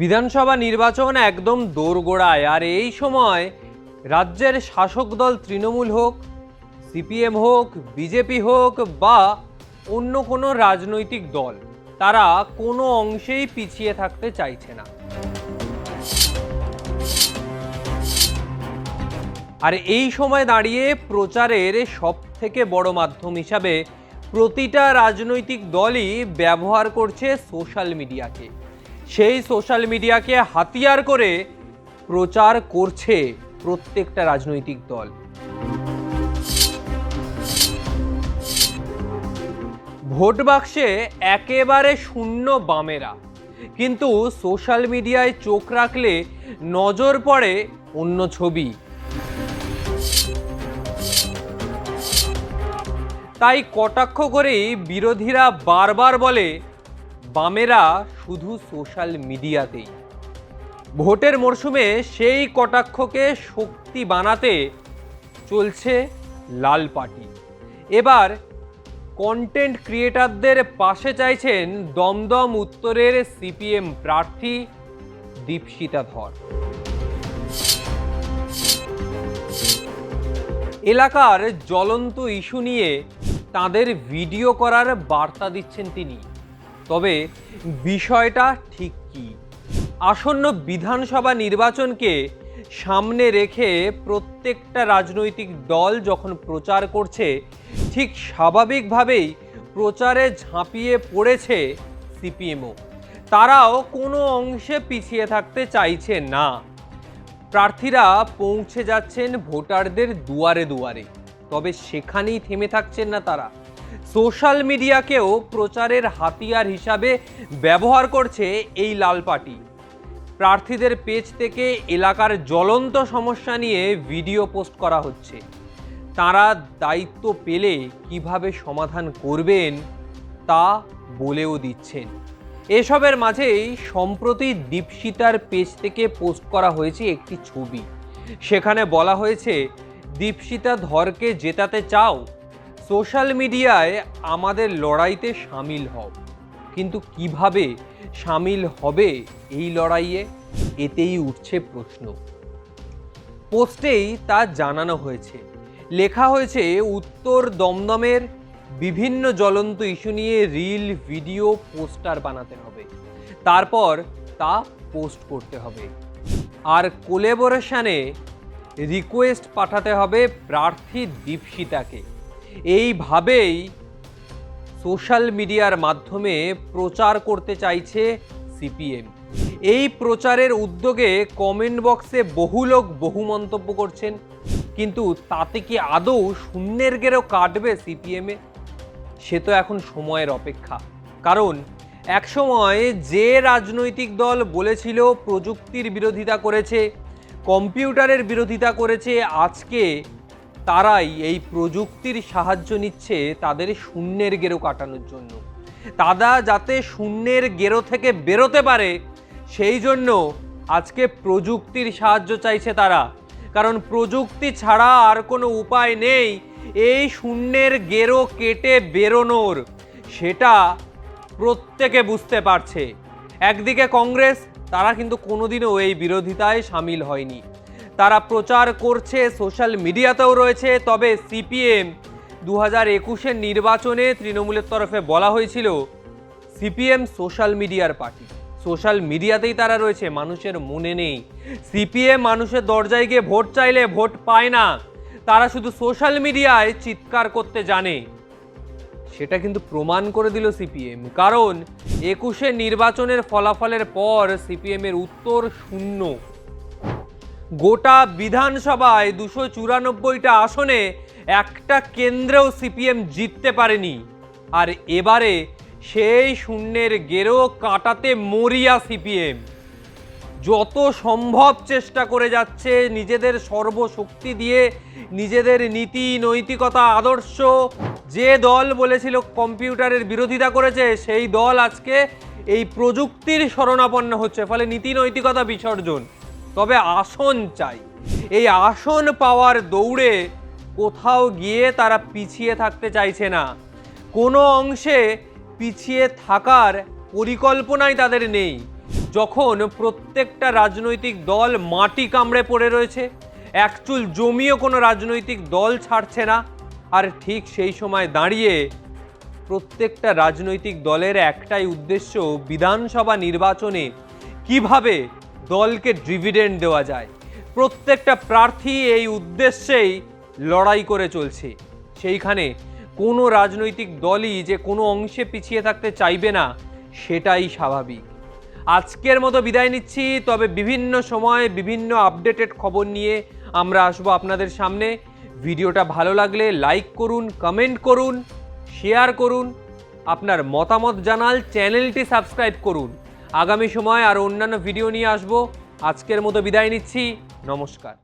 বিধানসভা নির্বাচন একদম দোরগোড়ায়, আর এই সময় রাজ্যের শাসক দল তৃণমূল হোক, সিপিএম হোক, বিজেপি হোক বা অন্য কোনো রাজনৈতিক দল, তারা কোনো অংশেই পিছিয়ে থাকতে চাইছে না। আর এই সময় দাঁড়িয়ে প্রচারের সব থেকে বড় মাধ্যম হিসাবে প্রতিটা রাজনৈতিক দলই ব্যবহার করছে সোশ্যাল মিডিয়াকে। সেই সোশ্যাল মিডিয়াকে হাতিয়ার করে প্রচার করছে প্রত্যেকটা রাজনৈতিক দল। ভোট বাক্সে একেবারে শূন্য বামেরা, কিন্তু সোশ্যাল মিডিয়ায় চোখ রাখলে নজর পড়ে অন্য ছবি। তাই কটাক্ষ করেই বিরোধীরা বারবার বলে বামেরা শুধু সোশ্যাল মিডিয়াতেই। ভোটের মরশুমে সেই কটাক্ষকে শক্তি বানাতে চলছে লাল পার্টি। এবার কন্টেন্ট ক্রিয়েটারদের পাশে চাইছেন দমদম উত্তরের সিপিএম প্রার্থী দীপশিতা ধর। এলাকার জ্বলন্ত ইস্যু নিয়ে তাদের ভিডিও করার বার্তা দিচ্ছেন তিনি। তবে বিষয়টা ঠিক কি? আসন্ন বিধানসভা নির্বাচনকে সামনে রেখে প্রত্যেকটা রাজনৈতিক দল যখন প্রচার করছে, ঠিক স্বাভাবিকভাবেই প্রচারে ঝাঁপিয়ে পড়েছে সিপিএমও। তারাও কোনো অংশে পিছিয়ে থাকতে চাইছে না। প্রার্থীরা পৌঁছে যাচ্ছেন ভোটারদের দুয়ারে দুয়ারে, তবে সেখানেই থেমে থাকছেন না তারা। সোশ্যাল মিডিয়াকেও প্রচারের হাতিয়ার হিসাবে ব্যবহার করছে এই লাল পার্টি। প্রার্থীদের পেজ থেকে এলাকার জ্বলন্ত সমস্যা নিয়ে ভিডিও পোস্ট করা হচ্ছে। তারা দায়িত্ব পেলে কিভাবে সমাধান করবেন তা বলেও দিচ্ছেন। এসবের মাঝেই সম্প্রতি দীপশিতার পেজ থেকে পোস্ট করা হয়েছে একটি ছবি। সেখানে বলা হয়েছে, দীপশিতা ধরকে জেতাতে চাও, সোশ্যাল মিডিয়ায় আমাদের লড়াইতে সামিল হও। কিন্তু কিভাবে সামিল হবে এই লড়াইয়ে, এতেই উঠছে প্রশ্ন। পোস্টেই তা জানানো হয়েছে। লেখা হয়েছে, উত্তর দমদমের বিভিন্ন জ্বলন্ত ইস্যু নিয়ে রিল, ভিডিও, পোস্টার বানাতে হবে, তারপর তা পোস্ট করতে হবে, আর কোলাবোরেশনে রিকোয়েস্ট পাঠাতে হবে প্রার্থী দীপশিতাকে। এইভাবেই সোশ্যাল মিডিয়ার মাধ্যমে প্রচার করতে চাইছে সিপিএম। এই প্রচারের উদ্যোগে কমেন্ট বক্সে বহু লোক বহু মন্তব্য করছেন, কিন্তু তাতে কি আদৌ শূন্যের গেরো কাটবে সিপিএমে? সে তো এখন সময়ের অপেক্ষা। কারণ একসময় যে রাজনৈতিক দল বলেছিল প্রযুক্তির বিরোধিতা করেছে, কম্পিউটারের বিরোধিতা করেছে, আজকে তারাই এই প্রযুক্তির সাহায্য নিচ্ছে তাদের শূন্যের গেরো কাটানোর জন্য। তারা যাতে শূন্যের গেরো থেকে বেরোতে পারে, সেই জন্য আজকে প্রযুক্তির সাহায্য চাইছে তারা। কারণ প্রযুক্তি ছাড়া আর কোনো উপায় নেই এই শূন্যের গেরো কেটে বেরোনোর, সেটা প্রত্যেকে বুঝতে পারছে। একদিকে কংগ্রেস, তারা কিন্তু কোনোদিনও এই বিরোধিতায় সামিল হয়নি। তারা প্রচার করছে, সোশ্যাল মিডিয়াতেও রয়েছে। তবে সিপিএম 2021-এর নির্বাচনে তৃণমূলের তরফে বলা হয়েছিল সিপিএম সোশ্যাল মিডিয়ার পার্টি। সোশ্যাল মিডিয়াতেই তারা রয়েছে, মানুষের মনে নেই। সিপিএম মানুষের দরজায় গিয়ে ভোট চাইলে ভোট পায় না, তারা শুধু সোশ্যাল মিডিয়ায় চিৎকার করতে জানে। সেটা কিন্তু প্রমাণ করে দিল সিপিএম। কারণ 21-এর নির্বাচনের ফলাফলের পর সিপিএমের উত্তর শূন্য। গোটা বিধানসভায় 294টা আসনে একটা কেন্দ্রেও সিপিএম জিততে পারেনি। আর এবারে সেই শূন্যের গেরো কাটাতে মরিয়া সিপিএম। যত সম্ভব চেষ্টা করে যাচ্ছে, নিজেদের সর্বশক্তি দিয়ে, নিজেদের নীতি, নৈতিকতা, আদর্শ, যে দল বলেছিল কম্পিউটারের বিরোধিতা করেছে, সেই দল আজকে এই প্রযুক্তির শরণাপন্ন হচ্ছে। ফলে নীতি নৈতিকতা বিসর্জন। তবে আসন চাই। এই আসন পাওয়ার দৌড়ে কোথাও গিয়ে তারা পিছিয়ে থাকতে চাইছে না। কোনো অংশে পিছিয়ে থাকার পরিকল্পনাই তাদের নেই। যখন প্রত্যেকটা রাজনৈতিক দল মাটি কামড়ে পড়ে রয়েছে, একচুল জমিও কোনো রাজনৈতিক দল ছাড়ছে না, আর ঠিক সেই সময় দাঁড়িয়ে প্রত্যেকটা রাজনৈতিক দলের একটাই উদ্দেশ্য, বিধানসভা নির্বাচনে কিভাবে দলকে ডিভিডেন্ড দেওয়া যায়। প্রত্যেকটা প্রার্থী এই উদ্দেশ্যেই লড়াই করে চলছে। সেইখানে কোনো রাজনৈতিক দলই যে কোনো অংশে পিছিয়ে থাকতে চাইবে না, সেটাই স্বাভাবিক। আজকের মতো বিদায় নিচ্ছি, তবে বিভিন্ন সময় বিভিন্ন আপডেটেড খবর নিয়ে আমরা আসবো আপনাদের সামনে। ভিডিওটা ভালো লাগলে লাইক করুন, কমেন্ট করুন, শেয়ার করুন, আপনার মতামত জানাল, চ্যানেলটি সাবস্ক্রাইব করুন। আগামী সময় আর অন্যান্য ভিডিও নিয়ে আসবো। আজকের মতো বিদায় নিচ্ছি, নমস্কার।